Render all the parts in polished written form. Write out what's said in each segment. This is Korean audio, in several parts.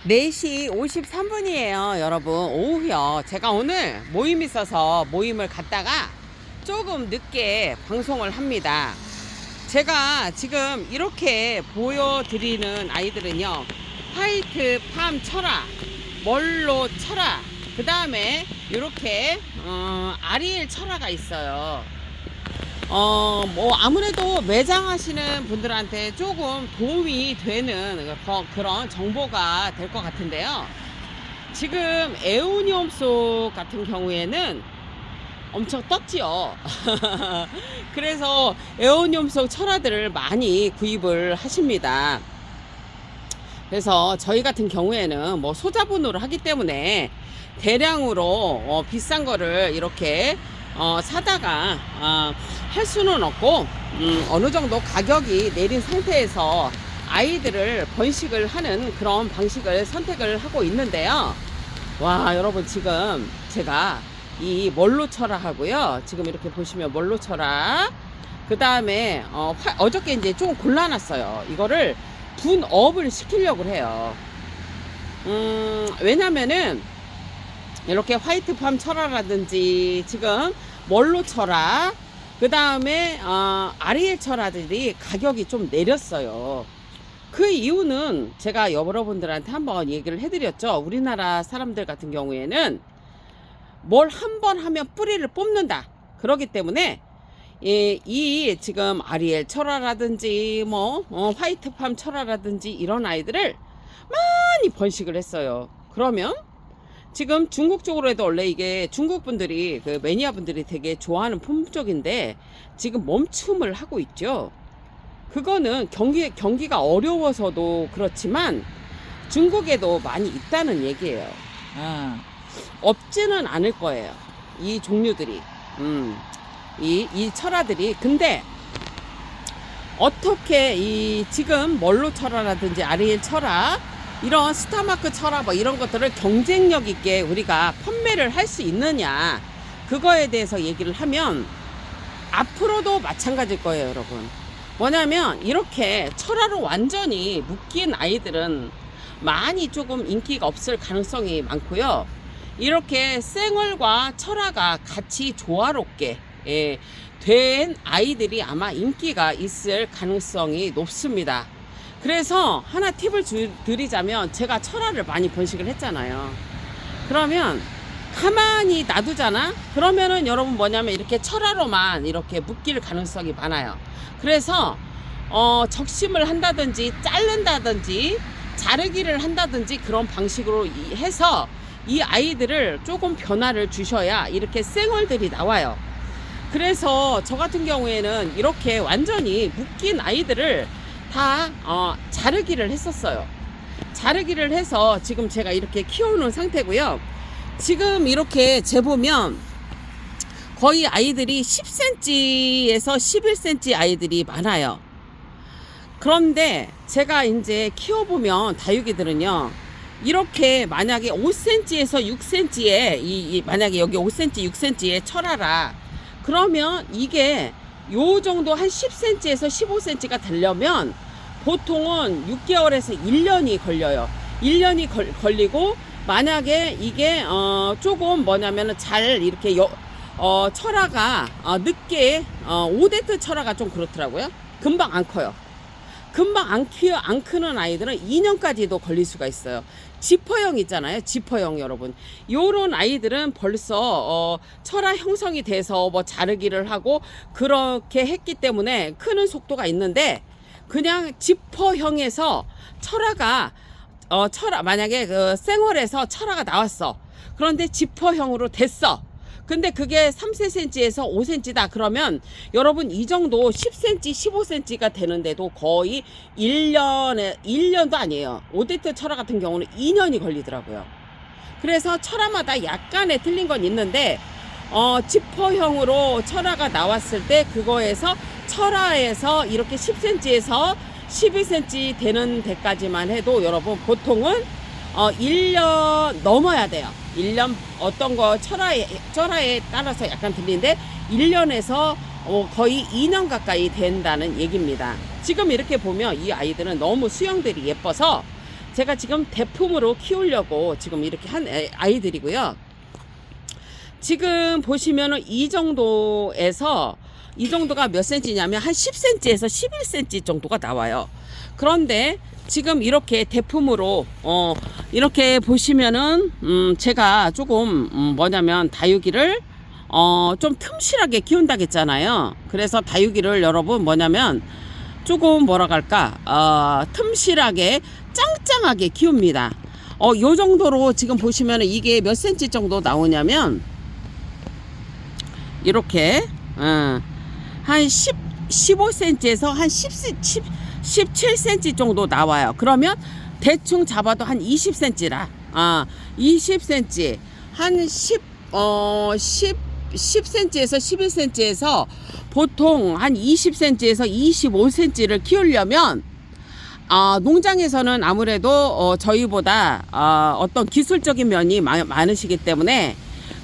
4시 53분이에요 여러분. 오후요. 제가 오늘 모임 있어서 모임을 갔다가 조금 늦게 방송을 합니다. 제가 지금 이렇게 보여드리는 아이들은요, 화이트 팜 철화, 멀로 철화, 그 다음에 이렇게 아리엘 철화가 있어요. 뭐 아무래도 매장하시는 분들한테 조금 도움이 되는 그런 정보가 될 것 같은데요. 지금 에오니움 속 같은 경우에는 엄청 떴지요. 그래서 에오니움 속 철화들을 많이 구입을 하십니다. 그래서 저희 같은 경우에는 뭐 소자본으로 하기 때문에 대량으로 비싼 거를 이렇게 사다가 할 수는 없고, 어느 정도 가격이 내린 상태에서 아이들을 번식을 하는 그런 방식을 선택을 하고 있는데요. 와, 여러분, 지금 제가 이 멀로철화 하고요, 지금 이렇게 보시면 멀로철화, 그 다음에 어저께 이제 좀 골라놨어요. 이거를 분업을 시키려고 해요. 왜냐면은 이렇게 화이트팜 철화라든지 지금 멀로 철화, 그 다음에 아리엘 철화들이 가격이 좀 내렸어요. 그 이유는 제가 여러분들한테 한번 얘기를 해드렸죠. 우리나라 사람들 같은 경우에는 뭘 한번 하면 뿌리를 뽑는다. 그렇기 때문에 이 지금 아리엘 철화라든지 뭐 화이트팜 철화라든지 이런 아이들을 많이 번식을 했어요. 그러면 지금 중국 쪽으로 해도 원래 이게 중국 분들이, 그 매니아 분들이 되게 좋아하는 품종인데 지금 멈춤을 하고 있죠. 그거는 경기가 어려워서도 그렇지만 중국에도 많이 있다는 얘기예요. 없지는 않을 거예요, 이 종류들이. 이 철화들이. 근데 어떻게 이 지금 멀로 철화라든지 아리엘 철화, 이런 스타마크 철화 뭐 이런 것들을 경쟁력 있게 우리가 판매를 할 수 있느냐, 그거에 대해서 얘기를 하면 앞으로도 마찬가지일 거예요, 여러분. 뭐냐면 이렇게 철화로 완전히 묶인 아이들은 많이 조금 인기가 없을 가능성이 많고요. 이렇게 생얼과 철화가 같이 조화롭게 된 아이들이 아마 인기가 있을 가능성이 높습니다. 그래서 하나 팁을 드리자면, 제가 철화를 많이 번식을 했잖아요. 그러면 가만히 놔두잖아? 그러면은 여러분 뭐냐면 이렇게 철화로만 이렇게 묶일 가능성이 많아요. 그래서 적심을 한다든지 자른다든지 자르기를 한다든지 그런 방식으로 해서 이 아이들을 조금 변화를 주셔야 이렇게 생얼들이 나와요. 그래서 저 같은 경우에는 이렇게 완전히 묶인 아이들을 다 자르기를 했었어요. 자르기를 해서 지금 제가 이렇게 키워놓은 상태고요. 지금 이렇게 재보면 거의 아이들이 10cm에서 11cm 아이들이 많아요. 그런데 제가 이제 키워보면 다육이들은요, 이렇게 만약에 5cm에서 6cm에 만약에 여기 5cm 6cm의 철화라 그러면 이게 요 정도 한 10cm에서 15cm가 되려면 보통은 6개월에서 1년이 걸려요. 1년이 걸리고, 만약에 이게 조금 뭐냐면은 잘 이렇게 철화가 늦게 5대트 철화가 좀 그렇더라고요. 금방 안 커요. 금방 안 크는 아이들은 2년까지도 걸릴 수가 있어요. 지퍼형 있잖아요, 지퍼형. 여러분, 요런 아이들은 벌써 철화 형성이 돼서 뭐 자르기를 하고 그렇게 했기 때문에 크는 속도가 있는데, 그냥 지퍼형에서 철화가 만약에 그 생얼에서 철화가 나왔어. 그런데 지퍼형으로 됐어. 근데 그게 3cm에서 5cm다 그러면 여러분 이 정도 10cm 15cm가 되는데도 거의 1년도 아니에요. 오데트 철화 같은 경우는 2년이 걸리더라고요. 그래서 철화마다 약간의 틀린 건 있는데 지퍼형으로 철화가 나왔을 때 그거에서 철화에서 이렇게 10cm에서 12cm 되는 데까지만 해도 여러분 보통은 1년 넘어야 돼요. 1년 어떤 거 철화에 따라서 약간 틀린데 1년에서 거의 2년 가까이 된다는 얘기입니다. 지금 이렇게 보면 이 아이들은 너무 수영들이 예뻐서 제가 지금 대품으로 키우려고 지금 이렇게 한 아이들이고요. 지금 보시면은 이 정도에서 이 정도가 몇 센치냐면 한 10cm에서 11cm 정도가 나와요. 그런데 지금 이렇게 대품으로 이렇게 보시면은 제가 조금 뭐냐면 다육이를 좀 틈실하게 키운다고 했잖아요. 그래서 다육이를 여러분 뭐냐면 조금 뭐라 할까 틈실하게 짱짱하게 키웁니다. 요 정도로 지금 보시면은 이게 몇 센치 정도 나오냐면 이렇게 한 15cm에서 한 17cm 정도 나와요. 그러면 대충 잡아도 한 20cm라 20cm 한 10cm에서 11cm에서 보통 한 20cm에서 25cm를 키우려면 농장에서는 아무래도 저희보다 어떤 기술적인 면이 많으시기 때문에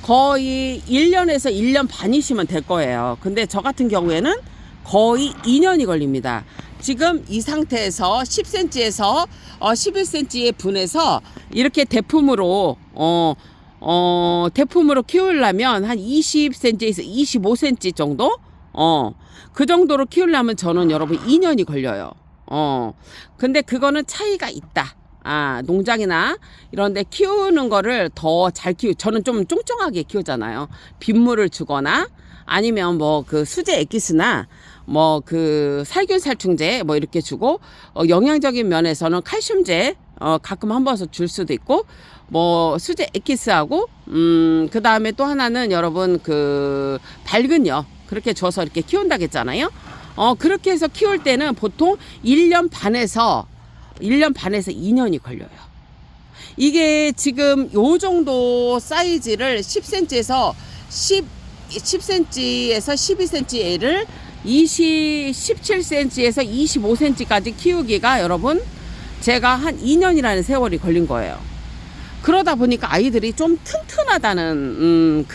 거의 1년에서 1년 반이시면 될 거예요. 근데 저 같은 경우에는 거의 2년이 걸립니다. 지금 이 상태에서 10cm에서 11cm의 분에서 이렇게 대품으로 대품으로 키우려면 한 20cm에서 25cm 정도 그 정도로 키우려면 저는 여러분 2년이 걸려요. 근데 그거는 차이가 있다. 농장이나 이런 데 키우는 거를 더 잘 저는 좀 쫑쫑하게 키우잖아요. 빗물을 주거나 아니면 뭐 그 수제 엑기스나 뭐 그 살균 살충제 뭐 이렇게 주고 영양적인 면에서는 칼슘제 가끔 한 번씩 줄 수도 있고 뭐 수제 엑기스하고 그 다음에 또 하나는 여러분 그 밝은요 그렇게 줘서 이렇게 키운다고 했잖아요. 그렇게 해서 키울 때는 보통 1년 반에서 2년이 걸려요. 이게 지금 요 정도 사이즈를 10cm에서 10cm에서 12cm를 17cm에서 25cm까지 키우기가 여러분 제가 한 2년이라는 세월이 걸린 거예요. 그러다 보니까 아이들이 좀 튼튼하다는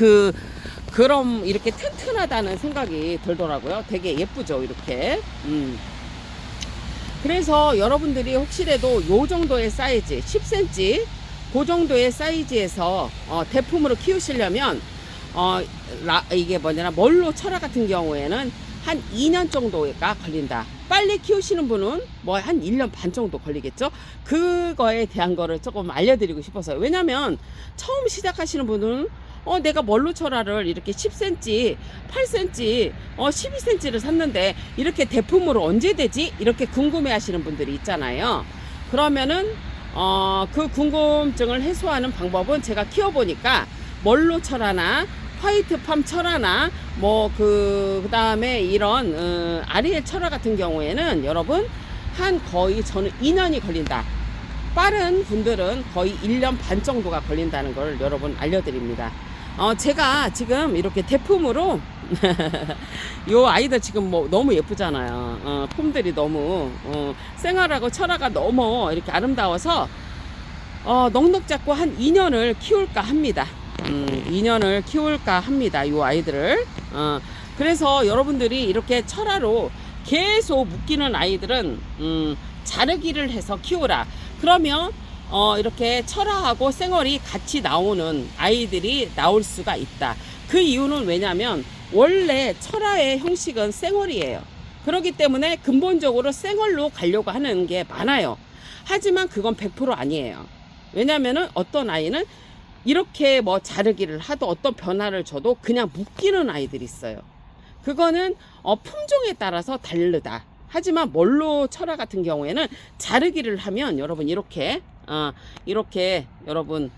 그럼 이렇게 튼튼하다는 생각이 들더라고요. 되게 예쁘죠, 이렇게. 그래서 여러분들이 혹시라도 요 정도의 사이즈 10cm 그 정도의 사이즈에서 대품으로 키우시려면 이게 뭐냐면 멀로 철화 같은 경우에는 한 2년 정도가 걸린다. 빨리 키우시는 분은 뭐 한 1년 반 정도 걸리겠죠. 그거에 대한 거를 조금 알려드리고 싶어서요. 왜냐면 처음 시작하시는 분은 내가 멀로 철화를 이렇게 10cm, 8cm, 12cm를 샀는데 이렇게 대품으로 언제 되지? 이렇게 궁금해 하시는 분들이 있잖아요. 그러면은 그 궁금증을 해소하는 방법은 제가 키워보니까 멀로 철화나 화이트팜 철화나 뭐 그다음에 이런 아리엘 철화 같은 경우에는 여러분 한 거의 저는 2년이 걸린다. 빠른 분들은 거의 1년 반 정도가 걸린다는 걸 여러분 알려드립니다. 제가 지금 이렇게 대품으로 요 아이들 지금 뭐 너무 예쁘잖아요. 폼들이 너무 생활하고 철화가 너무 이렇게 아름다워서 넉넉 잡고 한 2년을 키울까 합니다. 2년을 키울까 합니다. 요 아이들을. 그래서 여러분들이 이렇게 철화로 계속 묶이는 아이들은 자르기를 해서 키우라. 그러면 이렇게 철화하고 쌩얼이 같이 나오는 아이들이 나올 수가 있다. 그 이유는 왜냐면 원래 철화의 형식은 쌩얼이에요. 그렇기 때문에 근본적으로 쌩얼로 가려고 하는 게 많아요. 하지만 그건 100% 아니에요. 왜냐면은 어떤 아이는 이렇게 뭐 자르기를 하도 어떤 변화를 줘도 그냥 묶이는 아이들이 있어요. 그거는 품종에 따라서 다르다. 하지만 멀로 철화 같은 경우에는 자르기를 하면 여러분 이렇게 여러분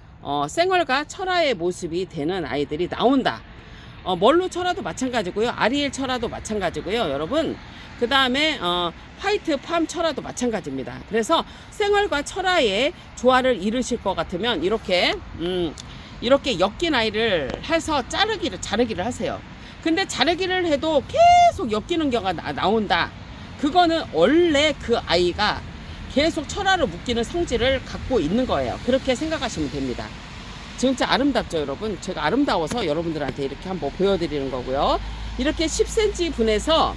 쌩얼과 철화의 모습이 되는 아이들이 나온다. 멀로 철화도 마찬가지고요. 아리엘 철화도 마찬가지고요. 여러분 그 다음에 화이트 팜 철화도 마찬가지입니다. 그래서 쌩얼과 철화의 조화를 이루실 것 같으면 이렇게 엮인 아이를 해서 자르기를 하세요. 근데 자르기를 해도 계속 엮이는 경우가 나온다. 그거는 원래 그 아이가 계속 철화로 묶이는 성질을 갖고 있는 거예요. 그렇게 생각하시면 됩니다. 진짜 아름답죠, 여러분? 제가 아름다워서 여러분들한테 이렇게 한번 보여드리는 거고요. 이렇게 10cm 분에서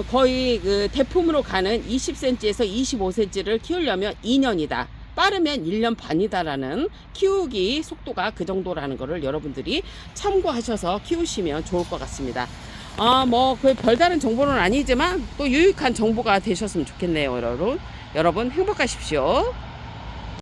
거의 그 대품으로 가는 20cm에서 25cm를 키우려면 2년이다. 빠르면 1년 반이다라는 키우기 속도가 그 정도라는 거를 여러분들이 참고하셔서 키우시면 좋을 것 같습니다. 뭐, 그 별다른 정보는 아니지만 또 유익한 정보가 되셨으면 좋겠네요, 여러분. 여러분, 행복하십시오.